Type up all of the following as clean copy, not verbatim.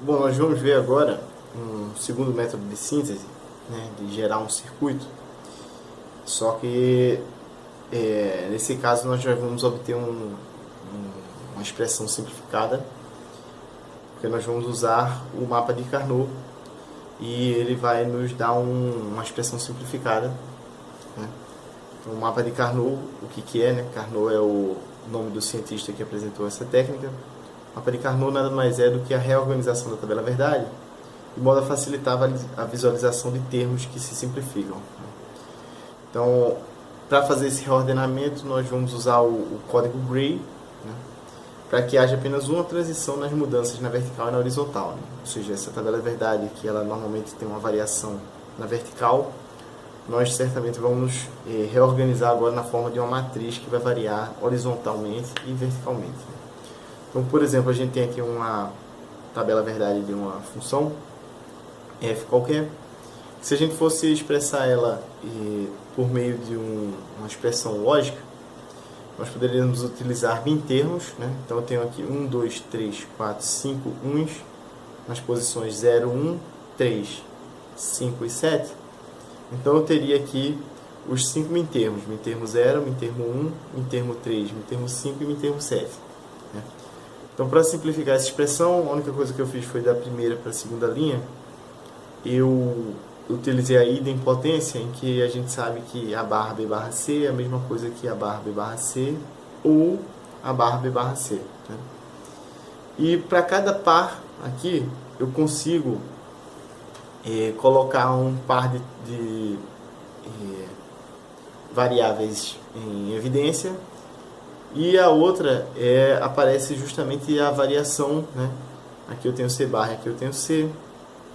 Bom, nós vamos ver agora um segundo método de síntese, né, de gerar um circuito, só que nesse caso nós já vamos obter uma expressão simplificada, porque nós vamos usar o mapa de Carnot e ele vai nos dar uma expressão simplificada, né? Então, o mapa de Carnot, o que é, né? Carnot é o nome do cientista que apresentou essa técnica. O mapa de Carnot nada mais é do que a reorganização da tabela verdade, de modo a facilitar a visualização de termos que se simplificam. Então, para fazer esse reordenamento, nós vamos usar o código Gray, né, para que haja apenas uma transição nas mudanças na vertical e na horizontal. Né? Ou seja, essa tabela verdade, que ela normalmente tem uma variação na vertical, nós certamente vamos reorganizar agora na forma de uma matriz que vai variar horizontalmente e verticalmente. Então, por exemplo, a gente tem aqui uma tabela verdade de uma função f qualquer. Se a gente fosse expressar ela por meio de uma expressão lógica, nós poderíamos utilizar mintermos, né? Então eu tenho aqui 1, 2, 3, 4, 5 uns nas posições 0, 1, 3, 5 e 7. Então eu teria aqui os 5 mintermos: mintermo 0, mintermo 1, mintermo 3, mintermo 5 e mintermo 7. Né? Então, para simplificar essa expressão, a única coisa que eu fiz foi da primeira para a segunda linha. Eu utilizei a idempotência, em que a gente sabe que a barra B barra C é a mesma coisa que a barra B barra C ou a barra B barra C. Né? E para cada par aqui, eu consigo colocar um par de variáveis em evidência, e a outra aparece justamente a variação, né? Aqui eu tenho C barra, aqui eu tenho C,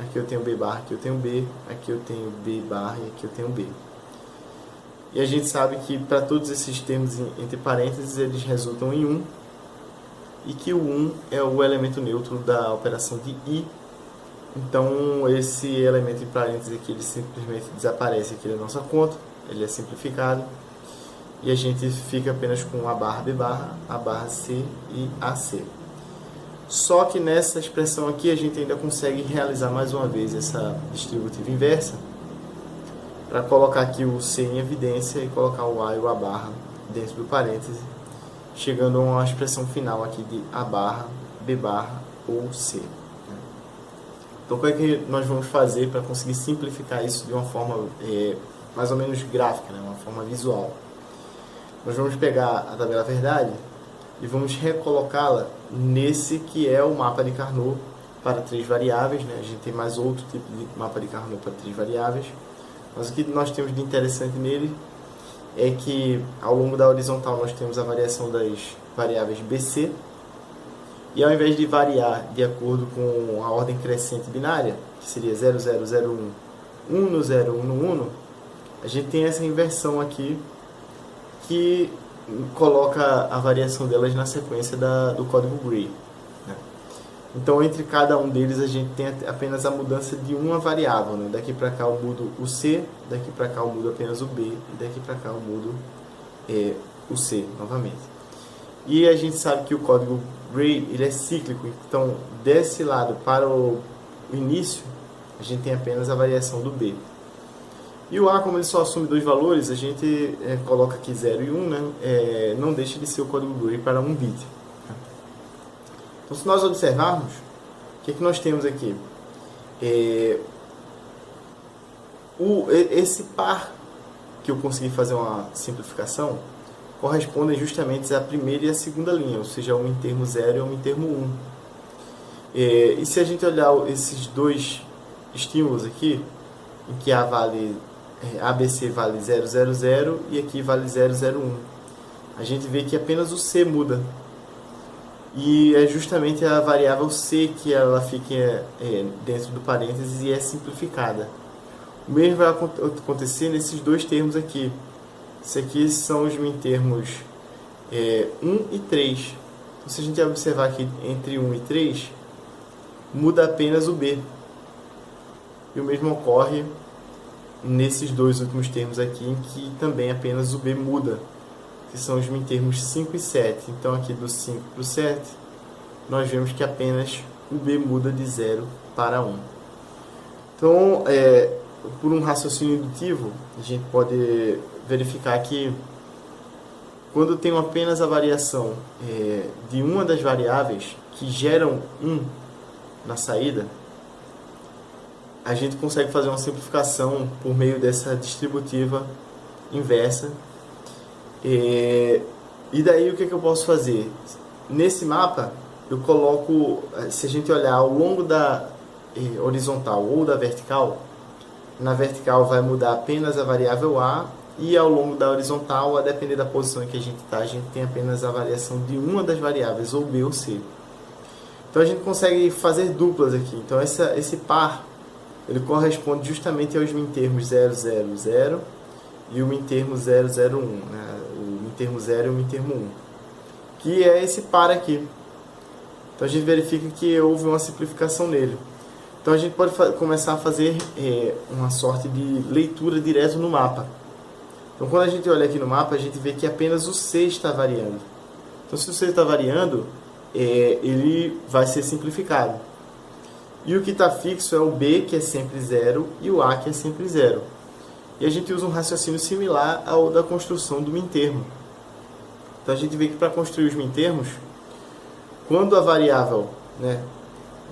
aqui eu tenho B barra, aqui eu tenho B, aqui eu tenho B barra e aqui eu tenho B. E a gente sabe que para todos esses termos entre parênteses eles resultam em 1, e que o 1 é o elemento neutro da operação de I. Então esse elemento em parênteses aqui ele simplesmente desaparece aqui da nossa conta, ele é simplificado, e a gente fica apenas com a barra B barra, a barra C e AC. Só que nessa expressão aqui a gente ainda consegue realizar mais uma vez essa distributiva inversa, para colocar aqui o C em evidência e colocar o A e o A barra dentro do parêntese, chegando a uma expressão final aqui de A barra, B barra ou C. Então, como é que nós vamos fazer para conseguir simplificar isso de uma forma mais ou menos gráfica, né? Uma forma visual? Nós vamos pegar a tabela verdade e vamos recolocá-la nesse que é o mapa de Carnot para 3 variáveis. Né? A gente tem mais outro tipo de mapa de Carnot para 3 variáveis. Mas o que nós temos de interessante nele é que ao longo da horizontal nós temos a variação das variáveis BC, e ao invés de variar de acordo com a ordem crescente binária, que seria 0, 0, 0, 1, 1 no 0, 1 no 1, a gente tem essa inversão aqui, que coloca a variação delas na sequência do código Gray. Né? Então, entre cada um deles, a gente tem apenas a mudança de uma variável. Né? Daqui para cá eu mudo o C, daqui para cá eu mudo apenas o B, e daqui para cá eu mudo o C novamente. E a gente sabe que o código Gray ele é cíclico, então desse lado para o início, a gente tem apenas a variação do B. E o A, como ele só assume 2 valores, a gente coloca aqui 0 e 1, né? Não deixa de ser o código Gray para 1 bit. Então, se nós observarmos, o que nós temos aqui? Esse par que eu consegui fazer uma simplificação correspondem justamente à primeira e à segunda linha, ou seja, o mintermo 0 e o mintermo 1. E se a gente olhar esses dois estímulos aqui, em que A vale ABC vale 0, 0, 0 e aqui vale 0, 0, 1. A gente vê que apenas o C muda. E é justamente a variável C que ela fica dentro do parênteses e é simplificada. O mesmo vai acontecer nesses dois termos aqui. Esses aqui são os mintermos 1 e 3. Então, se a gente observar aqui entre 1 e 3, muda apenas o B. E o mesmo ocorre nesses dois últimos termos aqui, em que também apenas o B muda, que são os mintermos 5 e 7. Então aqui do 5 para o 7, nós vemos que apenas o b muda de 0 para 1. Então, por um raciocínio indutivo, a gente pode verificar que quando tem apenas a variação de uma das variáveis que geram 1 na saída, a gente consegue fazer uma simplificação por meio dessa distributiva inversa. E daí o que eu posso fazer? Nesse mapa, eu coloco, se a gente olhar ao longo da horizontal ou da vertical, na vertical vai mudar apenas a variável a, e ao longo da horizontal, a depender da posição em que a gente está, a gente tem apenas a variação de uma das variáveis, ou b ou c. Então a gente consegue fazer duplas aqui. Então esse par, ele corresponde justamente aos mintermos 0, 0, 0 e o mintermo 0, 0, 1, né? O mintermo 0 e o mintermo 1, que é esse par aqui. Então a gente verifica que houve uma simplificação nele. Então a gente pode começar a fazer uma sorte de leitura direto no mapa. Então quando a gente olha aqui no mapa, a gente vê que apenas o C está variando. Então se o C está variando, ele vai ser simplificado. E o que está fixo é o B, que é sempre 0, e o A, que é sempre 0. E a gente usa um raciocínio similar ao da construção do mintermo. Então a gente vê que para construir os mintermos, quando a variável, né,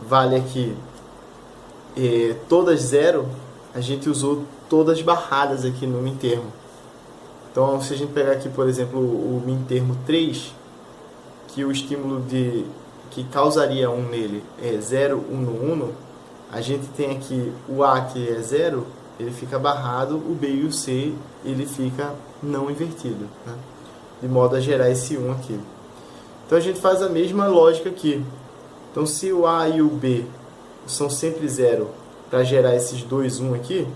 vale aqui todas 0, a gente usou todas barradas aqui no mintermo. Então se a gente pegar aqui, por exemplo, o mintermo 3, que o estímulo que causaria 1 nele é 0, 1 no 1, a gente tem aqui o A, que é 0, ele fica barrado, o B e o C ele fica não invertido, né? De modo a gerar esse 1 aqui. Então a gente faz a mesma lógica aqui. Então se o A e o B são sempre 0 para gerar esses dois 1 aqui,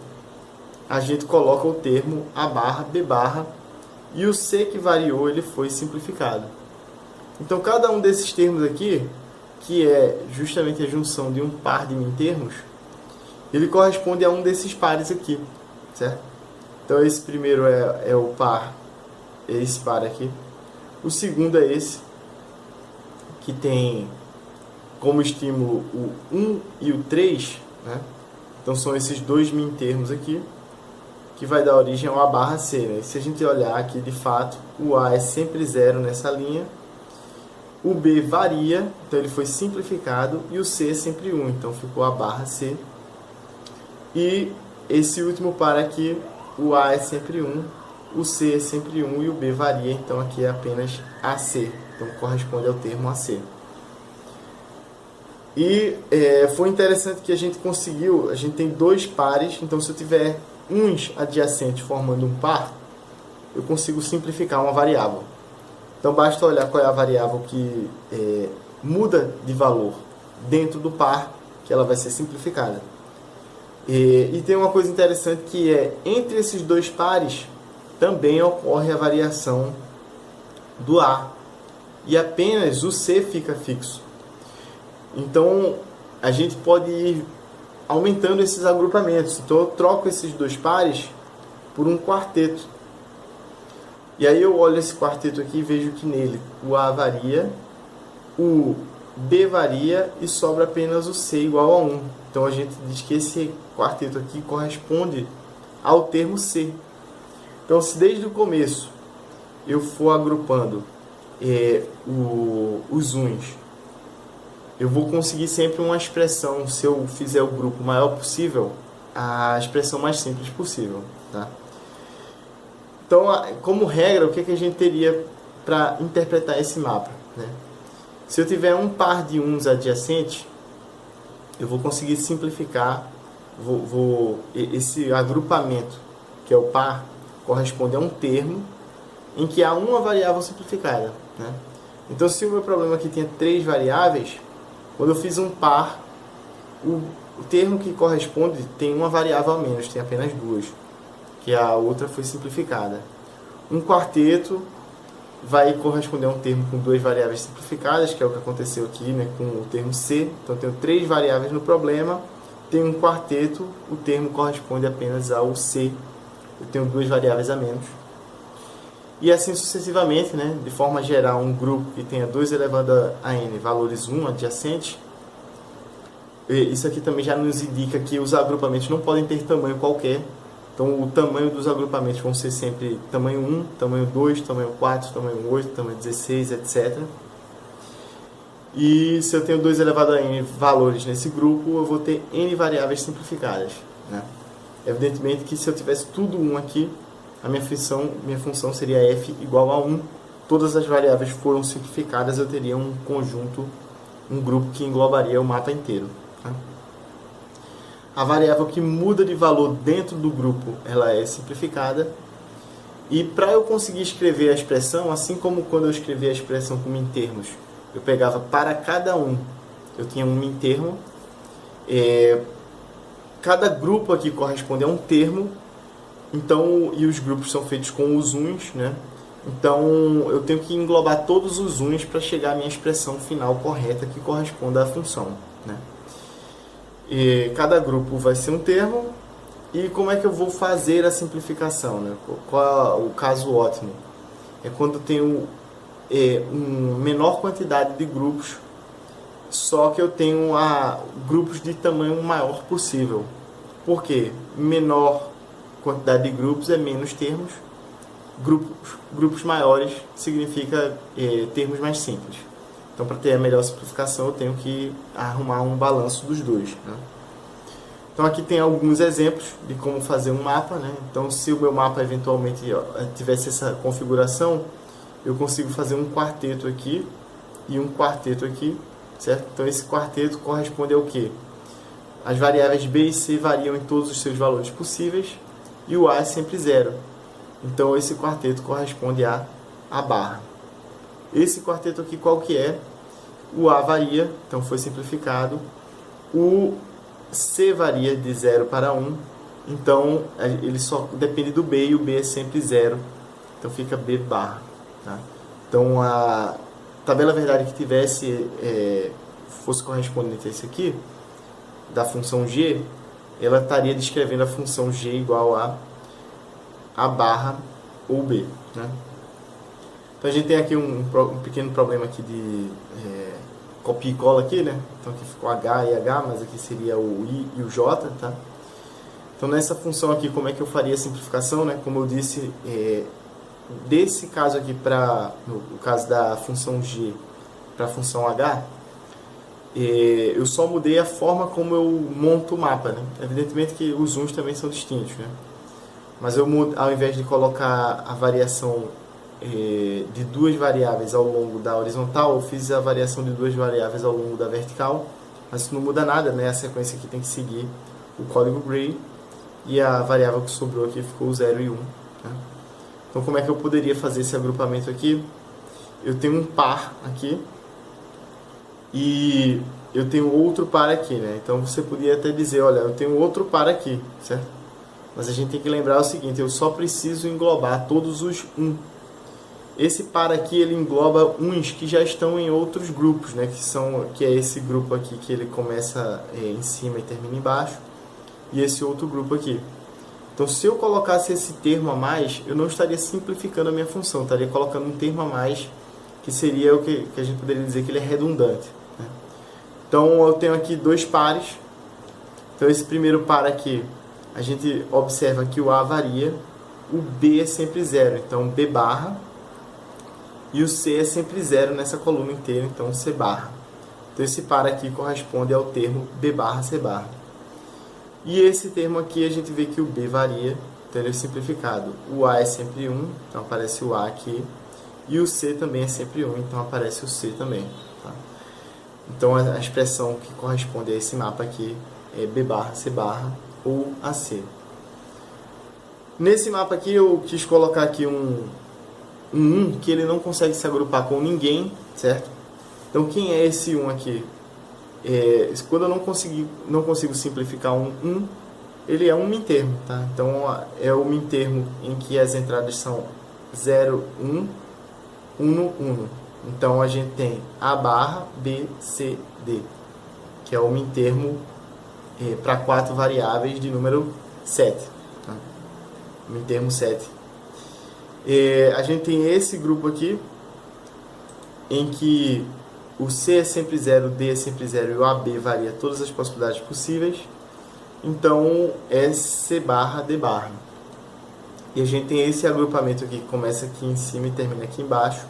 a gente coloca o termo A barra, B barra, e o C que variou ele foi simplificado. Então cada um desses termos aqui, que é justamente a junção de um par de mintermos, ele corresponde a um desses pares aqui, certo? Então esse primeiro é o par, esse par aqui. O segundo é esse, que tem como estímulo o 1 e o 3, né? Então são esses dois mintermos aqui, que vai dar origem ao A barra C, né? E se a gente olhar aqui, de fato, o A é sempre 0 nessa linha, o B varia, então ele foi simplificado, e o C é sempre 1, então ficou A barra C. E esse último par aqui, o A é sempre 1, o C é sempre 1 e o B varia, então aqui é apenas AC, então corresponde ao termo AC. E foi interessante que a gente conseguiu, a gente tem dois pares, então se eu tiver uns adjacentes formando um par, eu consigo simplificar uma variável. Então basta olhar qual é a variável que muda de valor dentro do par, que ela vai ser simplificada. E tem uma coisa interessante que entre esses dois pares também ocorre a variação do A, e apenas o C fica fixo. Então a gente pode ir aumentando esses agrupamentos. Então eu troco esses dois pares por um quarteto. E aí eu olho esse quarteto aqui e vejo que nele o A varia, o B varia e sobra apenas o C igual a 1. Então a gente diz que esse quarteto aqui corresponde ao termo C. Então se desde o começo eu for agrupando os uns, eu vou conseguir sempre uma expressão, se eu fizer o grupo maior possível, a expressão mais simples possível, tá? Então, como regra, o que a gente teria para interpretar esse mapa, né? Se eu tiver um par de uns adjacentes, eu vou conseguir simplificar, esse agrupamento, que é o par, corresponde a um termo em que há uma variável simplificada, né? Então, se o meu problema aqui tinha 3 variáveis, quando eu fiz um par, o termo que corresponde tem uma variável a menos, tem apenas 2, que a outra foi simplificada. Um quarteto vai corresponder a um termo com 2 variáveis simplificadas, que é o que aconteceu aqui, né, com o termo C. Então eu tenho 3 variáveis no problema, tem um quarteto, o termo corresponde apenas ao C, eu tenho 2 variáveis a menos. E assim sucessivamente, né, de forma geral, um grupo que tenha 2 elevado a n valores 1 adjacentes, Isso aqui também já nos indica que os agrupamentos não podem ter tamanho qualquer. Então, o tamanho dos agrupamentos vão ser sempre tamanho 1, tamanho 2, tamanho 4, tamanho 8, tamanho 16, etc. E se eu tenho 2 elevado a n valores nesse grupo, eu vou ter n variáveis simplificadas, né? Evidentemente que se eu tivesse tudo 1 aqui, a minha função seria f igual a 1. Todas as variáveis foram simplificadas, eu teria um conjunto, um grupo que englobaria o mapa inteiro, tá? A variável que muda de valor dentro do grupo, ela é simplificada. E para eu conseguir escrever a expressão, assim como quando eu escrevi a expressão com mintermos, eu pegava para cada um, eu tinha um mintermo. Cada grupo aqui corresponde a um termo, então, e os grupos são feitos com os uns, né? Então, eu tenho que englobar todos os uns para chegar à minha expressão final correta que corresponda à função, né? E cada grupo vai ser um termo. E como é que eu vou fazer a simplificação, né? Qual é o caso ótimo? É quando eu tenho uma menor quantidade de grupos, só que eu tenho grupos de tamanho maior possível. Por quê? Menor quantidade de grupos é menos termos. Grupos maiores significa termos mais simples. Então, para ter a melhor simplificação, eu tenho que arrumar um balanço dos dois, né? Então, aqui tem alguns exemplos de como fazer um mapa, né? Então, se o meu mapa eventualmente tivesse essa configuração, eu consigo fazer um quarteto aqui e um quarteto aqui, certo? Então, esse quarteto corresponde ao quê? As variáveis b e c variam em todos os seus valores possíveis e o a é sempre zero. Então, esse quarteto corresponde à barra. Esse quarteto aqui, qual que é? O a varia, então foi simplificado. O c varia de 0 para 1, então ele só depende do b e o b é sempre 0, então fica b barra, tá? Então a tabela verdade que tivesse fosse correspondente a esse aqui, da função g, ela estaria descrevendo a função g igual a barra ou b, né? Então a gente tem aqui um pequeno problema aqui de copia e cola aqui, né? Então aqui ficou H e H, mas aqui seria o I e o J, tá? Então nessa função aqui, como é que eu faria a simplificação, né? Como eu disse, desse caso aqui no caso da função G para a função H, eu só mudei a forma como eu monto o mapa, né? Evidentemente que os uns também são distintos, né? Mas ao invés de colocar a variação de 2 variáveis ao longo da horizontal, eu fiz a variação de 2 variáveis ao longo da vertical, mas isso não muda nada, né? A sequência aqui tem que seguir o código Gray e a variável que sobrou aqui ficou 0 e 1, né? Então, como é que eu poderia fazer esse agrupamento aqui? Eu tenho um par aqui e eu tenho outro par aqui, né? Então, você podia até dizer, olha, eu tenho outro par aqui, certo? Mas a gente tem que lembrar o seguinte, eu só preciso englobar todos os 1. Esse par aqui, ele engloba uns que já estão em outros grupos, né? Que é esse grupo aqui que ele começa em cima e termina embaixo, e esse outro grupo aqui. Então, se eu colocasse esse termo a mais, eu não estaria simplificando a minha função, estaria colocando um termo a mais, que seria o que a gente poderia dizer que ele é redundante, né? Então, eu tenho aqui 2 pares. Então, esse primeiro par aqui, a gente observa que o A varia, o B é sempre 0, então B barra, e o C é sempre 0 nessa coluna inteira, então C barra. Então esse par aqui corresponde ao termo B barra C barra. E esse termo aqui a gente vê que o B varia, então ele é simplificado. O A é sempre 1, então aparece o A aqui, e o C também é sempre 1, então aparece o C também, tá? Então a expressão que corresponde a esse mapa aqui é B barra C barra ou AC. Nesse mapa aqui eu quis colocar aqui um 1 que ele não consegue se agrupar com ninguém, certo? Então quem é esse 1 aqui? Quando eu não consigo simplificar um 1, ele é um mintermo, tá? Então é o mintermo em que as entradas são 0, 1, 1, 1. Então a gente tem A barra B, C, D, que é o mintermo para 4 variáveis de número 7, tá? Mintermo 7. A gente tem esse grupo aqui, em que o C é sempre zero, o D é sempre zero e o AB varia todas as possibilidades possíveis. Então é C barra, D barra. E a gente tem esse agrupamento aqui que começa aqui em cima e termina aqui embaixo,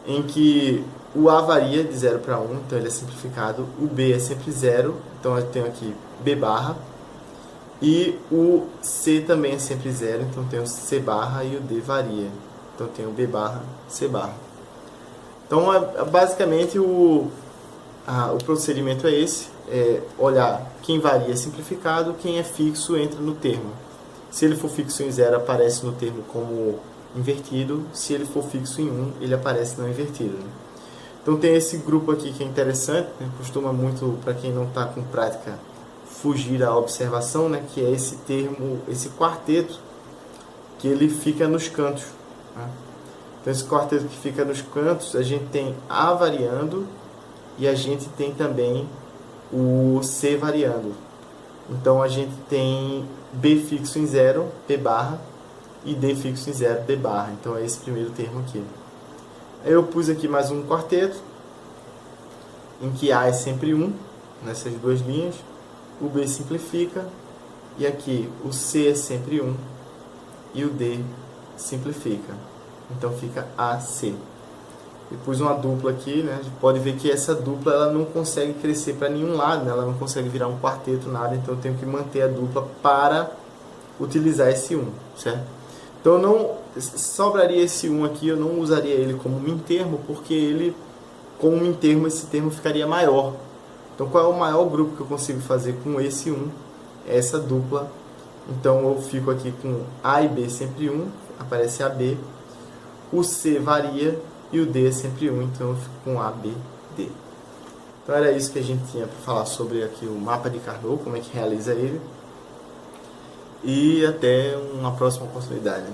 em que o A varia de 0 para 1, então ele é simplificado. O B é sempre 0, então eu tenho aqui B barra. E o C também é sempre 0, então eu tenho C barra e o D varia. Então eu tenho B barra, C barra. Então basicamente o procedimento é esse, é olhar quem varia é simplificado, quem é fixo entra no termo. Se ele for fixo em 0, aparece no termo como invertido. Se ele for fixo em 1, ele aparece não invertido. Né? Então tem esse grupo aqui que é interessante, né? Costuma muito, para quem não está com prática, fugir à observação, né? Que é esse termo, esse quarteto, que ele fica nos cantos. Né? Então esse quarteto que fica nos cantos, a gente tem A variando e a gente tem também o C variando. Então a gente tem B fixo em 0, B barra, e D fixo em 0, D barra. Então é esse primeiro termo aqui. Aí eu pus aqui mais um quarteto, em que A é sempre 1, nessas duas linhas. O B simplifica, e aqui o C é sempre 1, e o D simplifica. Então fica AC. E pus uma dupla aqui, né? A gente pode ver que essa dupla ela não consegue crescer para nenhum lado, né? Ela não consegue virar um quarteto, nada, então eu tenho que manter a dupla para utilizar esse 1, certo? Então não sobraria esse 1 aqui, eu não usaria ele como min termo, porque ele, como min termo, esse termo ficaria maior. Então qual é o maior grupo que eu consigo fazer com esse 1? É essa dupla. Então eu fico aqui com A e B sempre 1, aparece AB. O C varia e o D é sempre 1, então eu fico com A, B, D. Então era isso que a gente tinha para falar sobre aqui o mapa de Carnot, como é que realiza ele. E até uma próxima oportunidade.